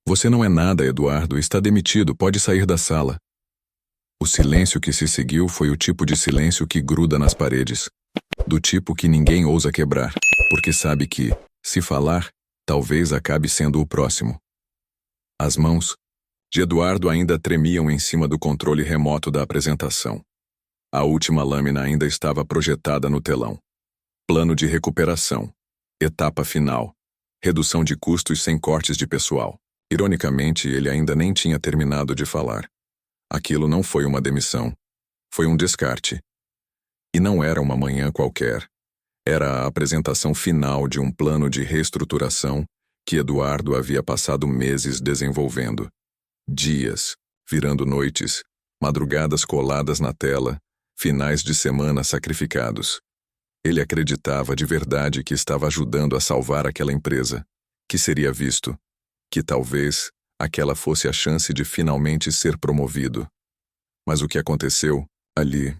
Você não é nada, Eduardo. Está demitido. Pode sair da sala. O silêncio que se seguiu foi o tipo de silêncio que gruda nas paredes. Do tipo que ninguém ousa quebrar, porque sabe que, se falar, talvez acabe sendo o próximo. As mãos de Eduardo ainda tremiam em cima do controle remoto da apresentação. A última lâmina ainda estava projetada no telão. Plano de recuperação. Etapa final. Redução de custos sem cortes de pessoal. Ironicamente, ele ainda nem tinha terminado de falar. Aquilo não foi uma demissão. Foi um descarte. E não era uma manhã qualquer. Era a apresentação final de um plano de reestruturação que Eduardo havia passado meses desenvolvendo. Dias, virando noites, madrugadas coladas na tela, finais de semana sacrificados. Ele acreditava de verdade que estava ajudando a salvar aquela empresa, que seria visto, que talvez aquela fosse a chance de finalmente ser promovido. Mas o que aconteceu ali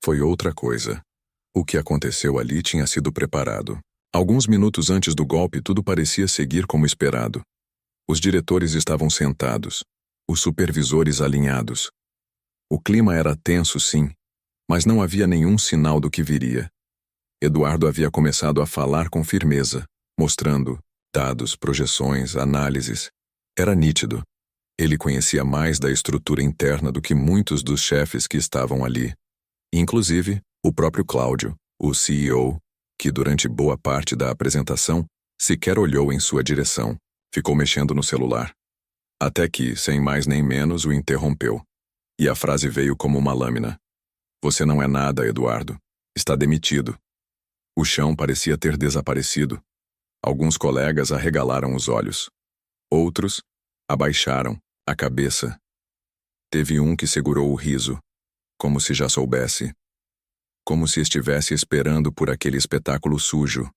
foi outra coisa. O que aconteceu ali tinha sido preparado. Alguns minutos antes do golpe, tudo parecia seguir como esperado. Os diretores estavam sentados, os supervisores alinhados. O clima era tenso, sim, mas não havia nenhum sinal do que viria. Eduardo havia começado a falar com firmeza, mostrando dados, projeções, análises. Era nítido. Ele conhecia mais da estrutura interna do que muitos dos chefes que estavam ali. Inclusive, o próprio Cláudio, o CEO, que durante boa parte da apresentação sequer olhou em sua direção, ficou mexendo no celular. Até que, sem mais nem menos, o interrompeu. E a frase veio como uma lâmina. Você não é nada, Eduardo. Está demitido. O chão parecia ter desaparecido. Alguns colegas arregalaram os olhos. Outros abaixaram a cabeça. Teve um que segurou o riso, como se já soubesse. Como se estivesse esperando por aquele espetáculo sujo.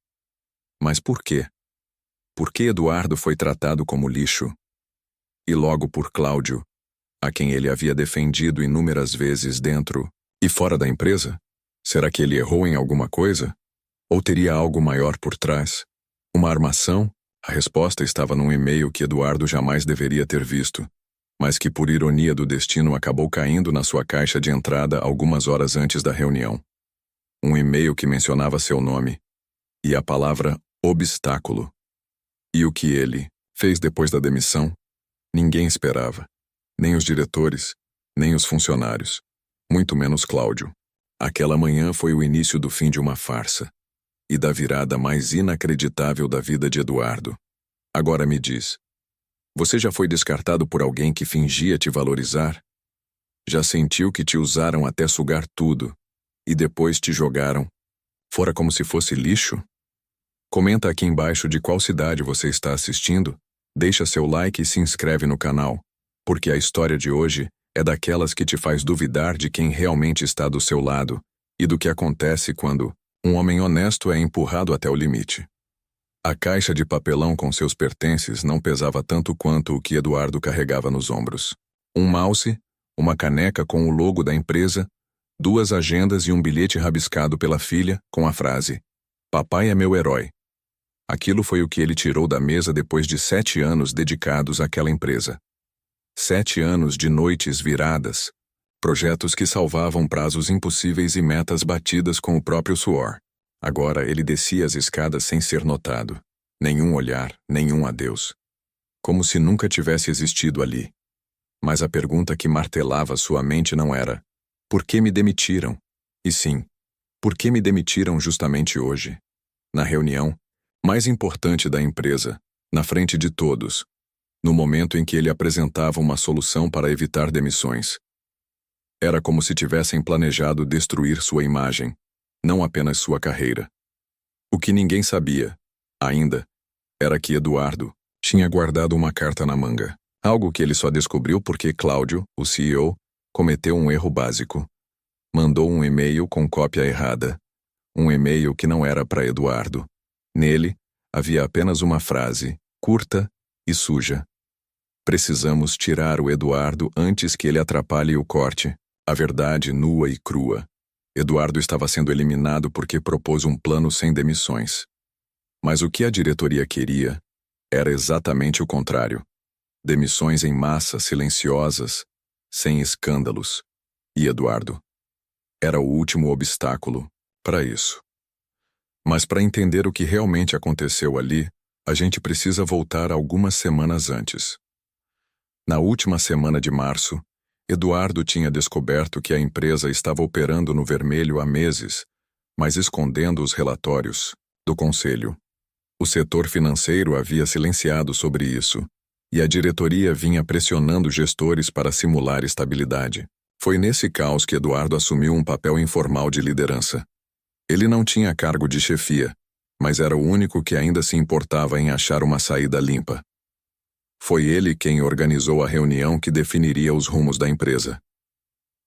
Mas por quê? Por que Eduardo foi tratado como lixo? E logo por Cláudio, a quem ele havia defendido inúmeras vezes dentro e fora da empresa? Será que ele errou em alguma coisa? Ou teria algo maior por trás? Uma armação? A resposta estava num e-mail que Eduardo jamais deveria ter visto, mas que por ironia do destino acabou caindo na sua caixa de entrada algumas horas antes da reunião. Um e-mail que mencionava seu nome e a palavra obstáculo. E o que ele fez depois da demissão? Ninguém esperava. Nem os diretores, nem os funcionários. Muito menos Cláudio. Aquela manhã foi o início do fim de uma farsa. E da virada mais inacreditável da vida de Eduardo. Agora me diz. Você já foi descartado por alguém que fingia te valorizar? Já sentiu que te usaram até sugar tudo, e depois te jogaram fora como se fosse lixo? Comenta aqui embaixo de qual cidade você está assistindo, deixa seu like e se inscreve no canal, porque a história de hoje é daquelas que te faz duvidar de quem realmente está do seu lado e do que acontece quando um homem honesto é empurrado até o limite. A caixa de papelão com seus pertences não pesava tanto quanto o que Eduardo carregava nos ombros. Um mouse, uma caneca com o logo da empresa, 2 agendas e um bilhete rabiscado pela filha com a frase: "Papai é meu herói". Aquilo foi o que ele tirou da mesa depois de 7 anos dedicados àquela empresa. 7 anos de noites viradas, projetos que salvavam prazos impossíveis e metas batidas com o próprio suor. Agora ele descia as escadas sem ser notado. Nenhum olhar, nenhum adeus. Como se nunca tivesse existido ali. Mas a pergunta que martelava sua mente não era: por que me demitiram? E sim, por que me demitiram justamente hoje? Na reunião mais importante da empresa, na frente de todos, no momento em que ele apresentava uma solução para evitar demissões. Era como se tivessem planejado destruir sua imagem, não apenas sua carreira. O que ninguém sabia, ainda, era que Eduardo tinha guardado uma carta na manga. Algo que ele só descobriu porque Cláudio, o CEO, cometeu um erro básico. Mandou um e-mail com cópia errada. Um e-mail que não era para Eduardo. Nele, havia apenas uma frase, curta e suja. Precisamos tirar o Eduardo antes que ele atrapalhe o corte. A verdade nua e crua. Eduardo estava sendo eliminado porque propôs um plano sem demissões. Mas o que a diretoria queria era exatamente o contrário. demissões em massa, silenciosas, sem escândalos. E Eduardo era o último obstáculo para isso. Mas para entender o que realmente aconteceu ali, a gente precisa voltar algumas semanas antes. Na última semana de março, Eduardo tinha descoberto que a empresa estava operando no vermelho há meses, mas escondendo os relatórios do conselho. O setor financeiro havia silenciado sobre isso, e a diretoria vinha pressionando gestores para simular estabilidade. Foi nesse caos que Eduardo assumiu um papel informal de liderança. Ele não tinha cargo de chefia, mas era o único que ainda se importava em achar uma saída limpa. Foi ele quem organizou a reunião que definiria os rumos da empresa.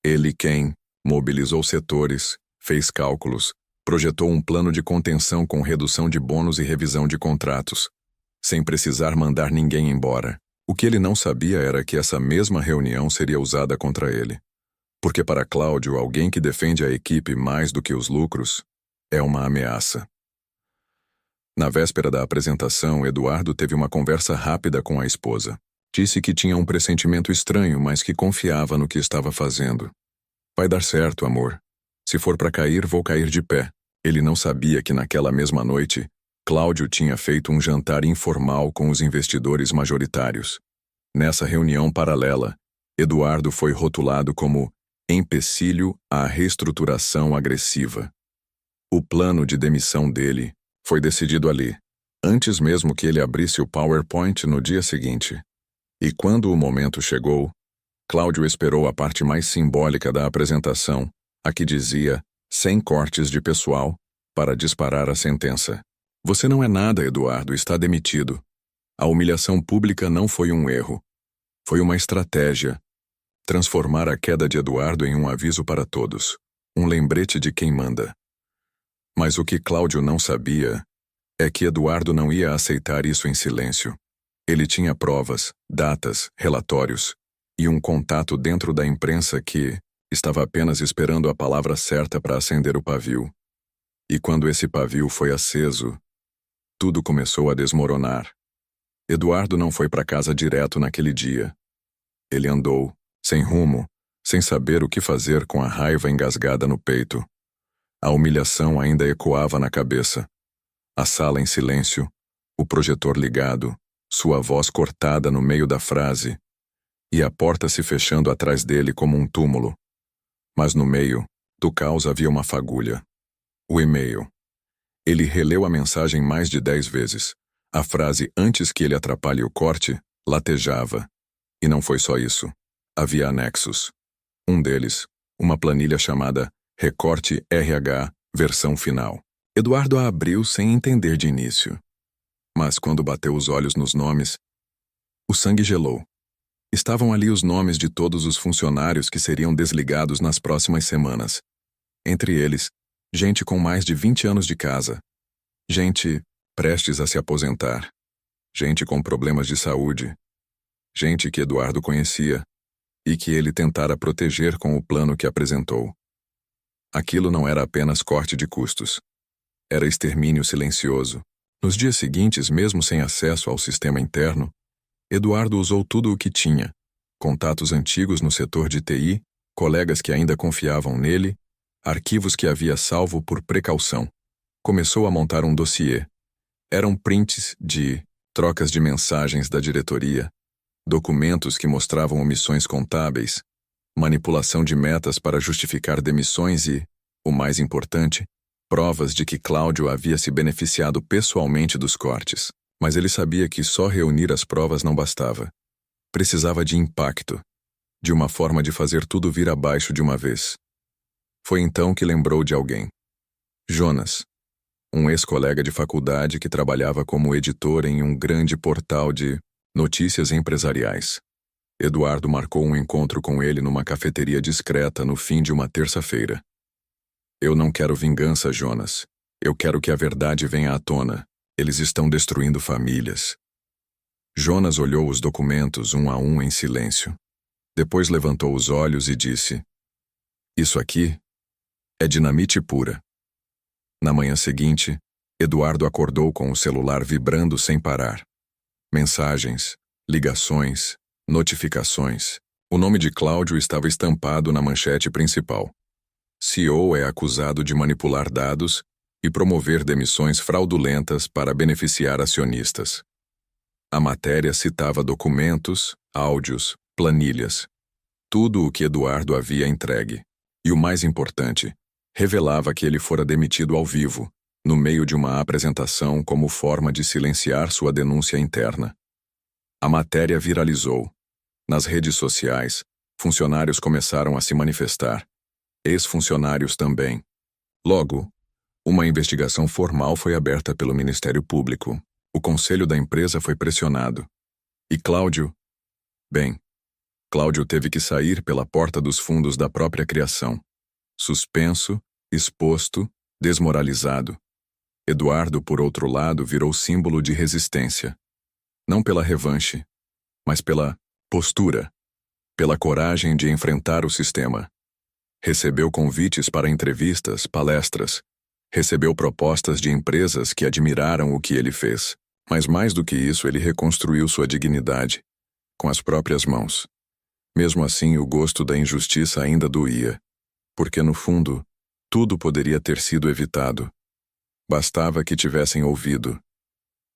Ele quem mobilizou setores, fez cálculos, projetou um plano de contenção com redução de bônus e revisão de contratos, sem precisar mandar ninguém embora. O que ele não sabia era que essa mesma reunião seria usada contra ele. Porque para Cláudio, alguém que defende a equipe mais do que os lucros é uma ameaça. Na véspera da apresentação, Eduardo teve uma conversa rápida com a esposa. Disse que tinha um pressentimento estranho, mas que confiava no que estava fazendo. Vai dar certo, amor. Se for para cair, vou cair de pé. Ele não sabia que naquela mesma noite, Cláudio tinha feito um jantar informal com os investidores majoritários. Nessa reunião paralela, Eduardo foi rotulado como empecilho à reestruturação agressiva. O plano de demissão dele foi decidido ali, antes mesmo que ele abrisse o PowerPoint no dia seguinte. E quando o momento chegou, Cláudio esperou a parte mais simbólica da apresentação, a que dizia, sem cortes de pessoal, para disparar a sentença. Você não é nada, Eduardo, está demitido. A humilhação pública não foi um erro. Foi uma estratégia. Transformar a queda de Eduardo em um aviso para todos. Um lembrete de quem manda. Mas o que Cláudio não sabia é que Eduardo não ia aceitar isso em silêncio. Ele tinha provas, datas, relatórios e um contato dentro da imprensa que estava apenas esperando a palavra certa para acender o pavio. E quando esse pavio foi aceso, tudo começou a desmoronar. Eduardo não foi para casa direto naquele dia. Ele andou, sem rumo, sem saber o que fazer com a raiva engasgada no peito. A humilhação ainda ecoava na cabeça. A sala em silêncio, o projetor ligado, sua voz cortada no meio da frase, e a porta se fechando atrás dele como um túmulo. Mas no meio do caos havia uma fagulha. O e-mail. Ele releu a mensagem mais de 10 vezes. A frase antes que ele atrapalhe o corte, latejava. E não foi só isso. Havia anexos. Um deles, uma planilha chamada Recorte RH, versão final. Eduardo a abriu sem entender de início. Mas quando bateu os olhos nos nomes, o sangue gelou. Estavam ali os nomes de todos os funcionários que seriam desligados nas próximas semanas. Entre eles, gente com mais de 20 anos de casa. Gente prestes a se aposentar. Gente com problemas de saúde. Gente que Eduardo conhecia e que ele tentara proteger com o plano que apresentou. Aquilo não era apenas corte de custos. Era extermínio silencioso. Nos dias seguintes, mesmo sem acesso ao sistema interno, Eduardo usou tudo o que tinha. Contatos antigos no setor de TI, colegas que ainda confiavam nele, arquivos que havia salvo por precaução. Começou a montar um dossiê. Eram prints de trocas de mensagens da diretoria, documentos que mostravam omissões contábeis, manipulação de metas para justificar demissões e, o mais importante, provas de que Cláudio havia se beneficiado pessoalmente dos cortes. Mas ele sabia que só reunir as provas não bastava. Precisava de impacto, de uma forma de fazer tudo vir abaixo de uma vez. Foi então que lembrou de alguém. Jonas, um ex-colega de faculdade que trabalhava como editor em um grande portal de notícias empresariais. Eduardo marcou um encontro com ele numa cafeteria discreta no fim de uma terça-feira. Eu não quero vingança, Jonas. Eu quero que a verdade venha à tona. Eles estão destruindo famílias. Jonas olhou os documentos um a um em silêncio. Depois levantou os olhos e disse: Isso aqui é dinamite pura. Na manhã seguinte, Eduardo acordou com o celular vibrando sem parar. Mensagens, ligações, notificações. O nome de Cláudio estava estampado na manchete principal. CEO é acusado de manipular dados e promover demissões fraudulentas para beneficiar acionistas. A matéria citava documentos, áudios, planilhas. Tudo o que Eduardo havia entregue. E o mais importante, revelava que ele fora demitido ao vivo, no meio de uma apresentação como forma de silenciar sua denúncia interna. A matéria viralizou. Nas redes sociais, funcionários começaram a se manifestar. Ex-funcionários também. Logo, uma investigação formal foi aberta pelo Ministério Público. O conselho da empresa foi pressionado. E Cláudio? Bem, Cláudio teve que sair pela porta dos fundos da própria criação. Suspenso, exposto, desmoralizado. Eduardo, por outro lado, virou símbolo de resistência. Não pela revanche, mas pela postura, pela coragem de enfrentar o sistema. Recebeu convites para entrevistas, palestras. Recebeu propostas de empresas que admiraram o que ele fez. Mas mais do que isso, ele reconstruiu sua dignidade, com as próprias mãos. Mesmo assim, o gosto da injustiça ainda doía, porque no fundo, tudo poderia ter sido evitado. Bastava que tivessem ouvido.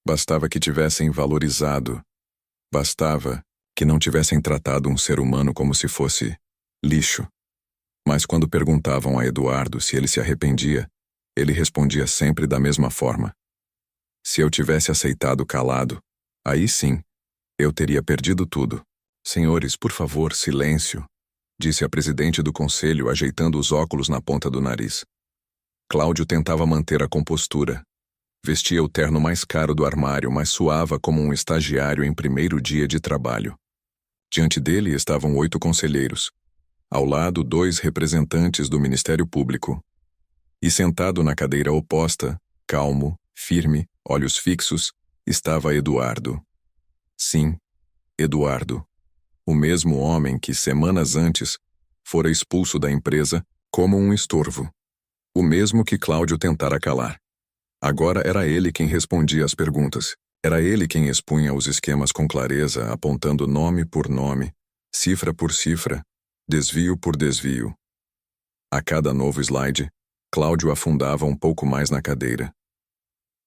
Bastava que tivessem valorizado. Bastava que não tivessem tratado um ser humano como se fosse lixo. Mas quando perguntavam a Eduardo se ele se arrependia, ele respondia sempre da mesma forma. Se eu tivesse aceitado calado, aí sim, eu teria perdido tudo. Senhores, por favor, silêncio, disse a presidente do conselho, ajeitando os óculos na ponta do nariz. Cláudio tentava manter a compostura. Vestia o terno mais caro do armário, mas suava como um estagiário em primeiro dia de trabalho. Diante dele estavam 8 conselheiros. Ao lado, 2 representantes do Ministério Público. E sentado na cadeira oposta, calmo, firme, olhos fixos, estava Eduardo. Sim, Eduardo. O mesmo homem que, semanas antes, fora expulso da empresa como um estorvo. O mesmo que Cláudio tentara calar. Agora era ele quem respondia às perguntas. Era ele quem expunha os esquemas com clareza, apontando nome por nome, cifra por cifra, desvio por desvio. A cada novo slide, Cláudio afundava um pouco mais na cadeira.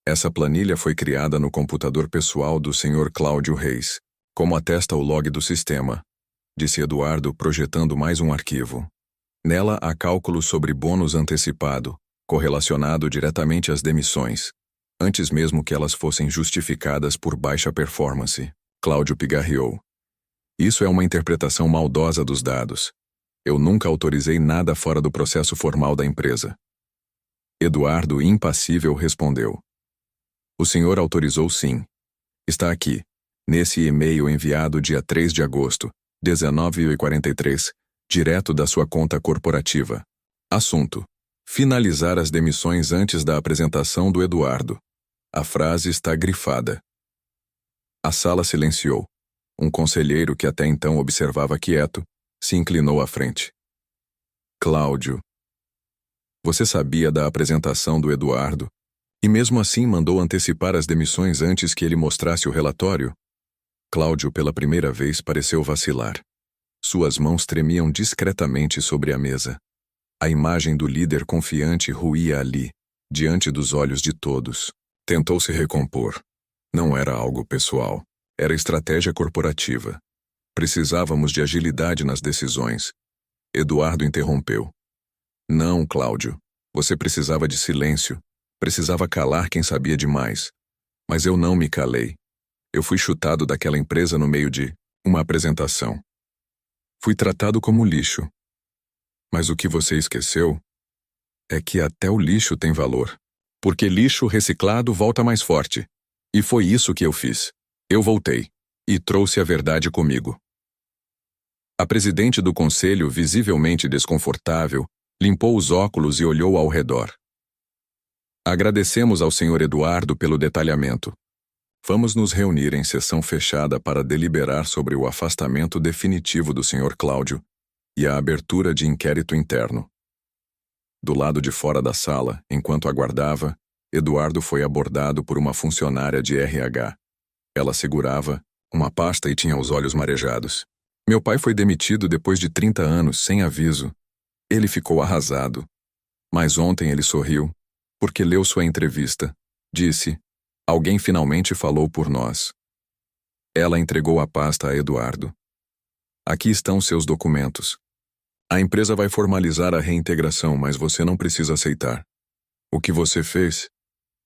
Essa planilha foi criada no computador pessoal do Sr. Cláudio Reis, como atesta o log do sistema, disse Eduardo, projetando mais um arquivo. Nela há cálculos sobre bônus antecipado, correlacionado diretamente às demissões, antes mesmo que elas fossem justificadas por baixa performance. Cláudio pigarreou. Isso é uma interpretação maldosa dos dados. Eu nunca autorizei nada fora do processo formal da empresa. Eduardo, impassível, respondeu. O senhor autorizou sim. Está aqui, nesse e-mail enviado dia 3 de agosto, 19h43, direto da sua conta corporativa. Assunto: finalizar as demissões antes da apresentação do Eduardo. A frase está grifada. A sala silenciou. Um conselheiro que até então observava quieto, se inclinou à frente. Cláudio. Você sabia da apresentação do Eduardo, e mesmo assim mandou antecipar as demissões antes que ele mostrasse o relatório? Cláudio, pela primeira vez, pareceu vacilar. Suas mãos tremiam discretamente sobre a mesa. A imagem do líder confiante ruía ali, diante dos olhos de todos. Tentou se recompor. Não era algo pessoal. Era estratégia corporativa. Precisávamos de agilidade nas decisões. Eduardo interrompeu. Não, Cláudio. Você precisava de silêncio. Precisava calar quem sabia demais. Mas eu não me calei. Eu fui chutado daquela empresa no meio de uma apresentação. Fui tratado como lixo. Mas o que você esqueceu é que até o lixo tem valor. Porque lixo reciclado volta mais forte. E foi isso que eu fiz. Eu voltei. E trouxe a verdade comigo. A presidente do conselho, visivelmente desconfortável, limpou os óculos e olhou ao redor. Agradecemos ao Sr. Eduardo pelo detalhamento. Vamos nos reunir em sessão fechada para deliberar sobre o afastamento definitivo do Sr. Cláudio e a abertura de inquérito interno. Do lado de fora da sala, enquanto aguardava, Eduardo foi abordado por uma funcionária de RH. Ela segurava, uma pasta e tinha os olhos marejados. Meu pai foi demitido depois de 30 anos, sem aviso. Ele ficou arrasado. Mas ontem ele sorriu, porque leu sua entrevista. Disse: alguém finalmente falou por nós. Ela entregou a pasta a Eduardo. Aqui estão seus documentos. A empresa vai formalizar a reintegração, mas você não precisa aceitar. O que você fez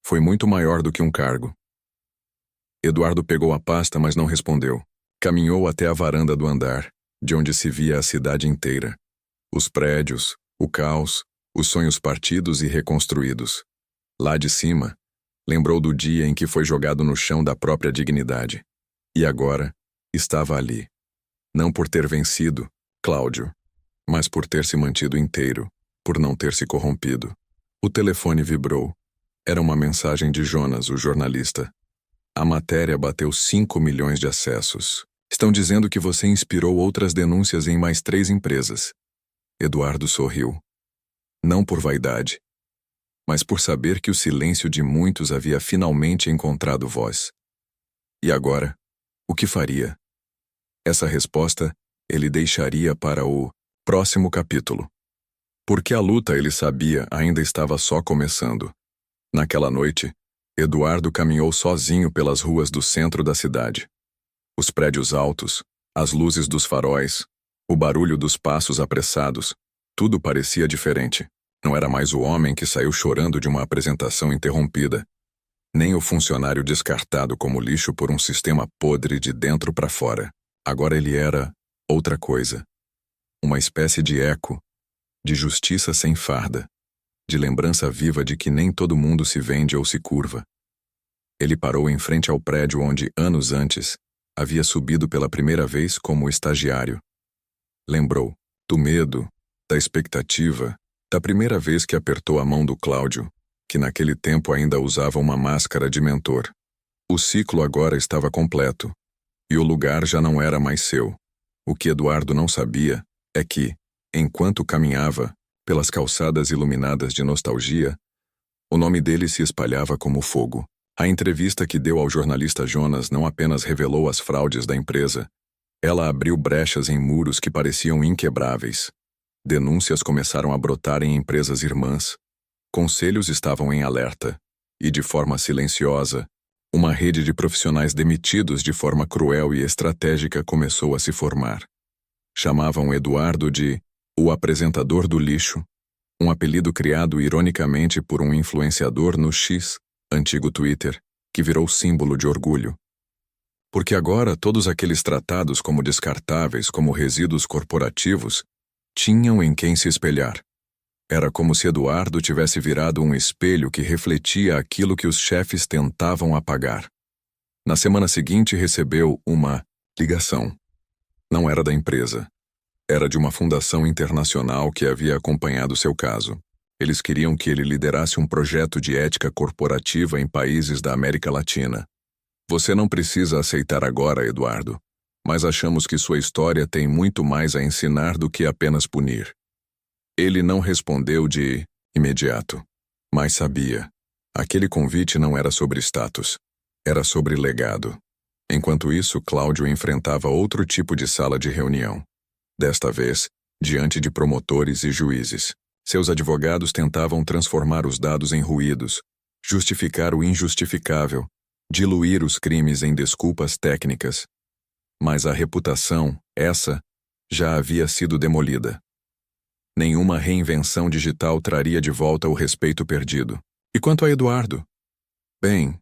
foi muito maior do que um cargo. Eduardo pegou a pasta, mas não respondeu. Caminhou até a varanda do andar, de onde se via a cidade inteira. Os prédios, o caos, os sonhos partidos e reconstruídos. Lá de cima, lembrou do dia em que foi jogado no chão da própria dignidade. E agora, estava ali. Não por ter vencido, Cláudio, mas por ter se mantido inteiro, por não ter se corrompido. O telefone vibrou. Era uma mensagem de Jonas, o jornalista. A matéria bateu 5 milhões de acessos. Estão dizendo que você inspirou outras denúncias em mais 3 empresas. Eduardo sorriu. Não por vaidade, mas por saber que o silêncio de muitos havia finalmente encontrado voz. E agora, o que faria? Essa resposta ele deixaria para o próximo capítulo. Porque a luta, ele sabia, ainda estava só começando. Naquela noite, Eduardo caminhou sozinho pelas ruas do centro da cidade. Os prédios altos, as luzes dos faróis, o barulho dos passos apressados, tudo parecia diferente. Não era mais o homem que saiu chorando de uma apresentação interrompida, nem o funcionário descartado como lixo por um sistema podre de dentro para fora. Agora ele era outra coisa. Uma espécie de eco, de justiça sem farda, de lembrança viva de que nem todo mundo se vende ou se curva. Ele parou em frente ao prédio onde, anos antes, havia subido pela primeira vez como estagiário. Lembrou do medo, da expectativa, da primeira vez que apertou a mão do Cláudio, que naquele tempo ainda usava uma máscara de mentor. O ciclo agora estava completo, e o lugar já não era mais seu. O que Eduardo não sabia é que, enquanto caminhava pelas calçadas iluminadas de nostalgia, o nome dele se espalhava como fogo. A entrevista que deu ao jornalista Jonas não apenas revelou as fraudes da empresa, ela abriu brechas em muros que pareciam inquebráveis. Denúncias começaram a brotar em empresas irmãs. Conselhos estavam em alerta, e de forma silenciosa, uma rede de profissionais demitidos de forma cruel e estratégica começou a se formar. Chamavam Eduardo de o apresentador do lixo, um apelido criado ironicamente por um influenciador no X, antigo Twitter, que virou símbolo de orgulho. Porque agora todos aqueles tratados como descartáveis, como resíduos corporativos, tinham em quem se espelhar. Era como se Eduardo tivesse virado um espelho que refletia aquilo que os chefes tentavam apagar. Na semana seguinte recebeu uma ligação. Não era da empresa. Era de uma fundação internacional que havia acompanhado seu caso. Eles queriam que ele liderasse um projeto de ética corporativa em países da América Latina. Você não precisa aceitar agora, Eduardo, mas achamos que sua história tem muito mais a ensinar do que apenas punir. Ele não respondeu de imediato, mas sabia. Aquele convite não era sobre status, era sobre legado. Enquanto isso, Cláudio enfrentava outro tipo de sala de reunião. Desta vez, diante de promotores e juízes. Seus advogados tentavam transformar os dados em ruídos, justificar o injustificável, diluir os crimes em desculpas técnicas. Mas a reputação, essa, já havia sido demolida. Nenhuma reinvenção digital traria de volta o respeito perdido. E quanto a Eduardo? Bem,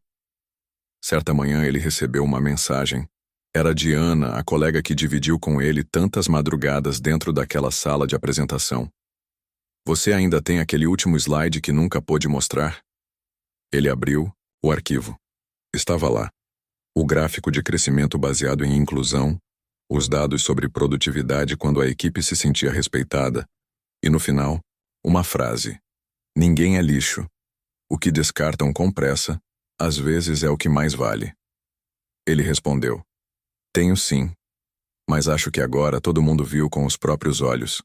certa manhã ele recebeu uma mensagem. Era de Ana, a colega que dividiu com ele tantas madrugadas dentro daquela sala de apresentação. Você ainda tem aquele último slide que nunca pôde mostrar? Ele abriu o arquivo. Estava lá. O gráfico de crescimento baseado em inclusão, os dados sobre produtividade quando a equipe se sentia respeitada, e no final, uma frase. Ninguém é lixo. O que descartam com pressa, às vezes é o que mais vale. Ele respondeu. Tenho sim, mas acho que agora todo mundo viu com os próprios olhos.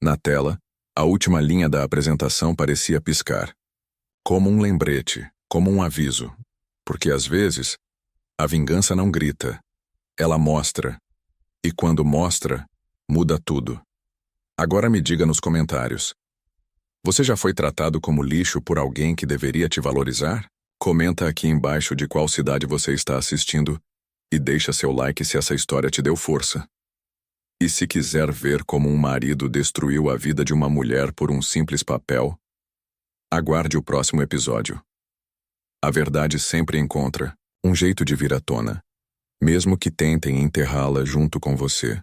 Na tela, a última linha da apresentação parecia piscar. Como um lembrete, como um aviso. Porque às vezes, a vingança não grita. Ela mostra. E quando mostra, muda tudo. Agora me diga nos comentários. Você já foi tratado como lixo por alguém que deveria te valorizar? Comenta aqui embaixo de qual cidade você está assistindo e deixa seu like se essa história te deu força. E se quiser ver como um marido destruiu a vida de uma mulher por um simples papel, aguarde o próximo episódio. A verdade sempre encontra um jeito de vir à tona, mesmo que tentem enterrá-la junto com você.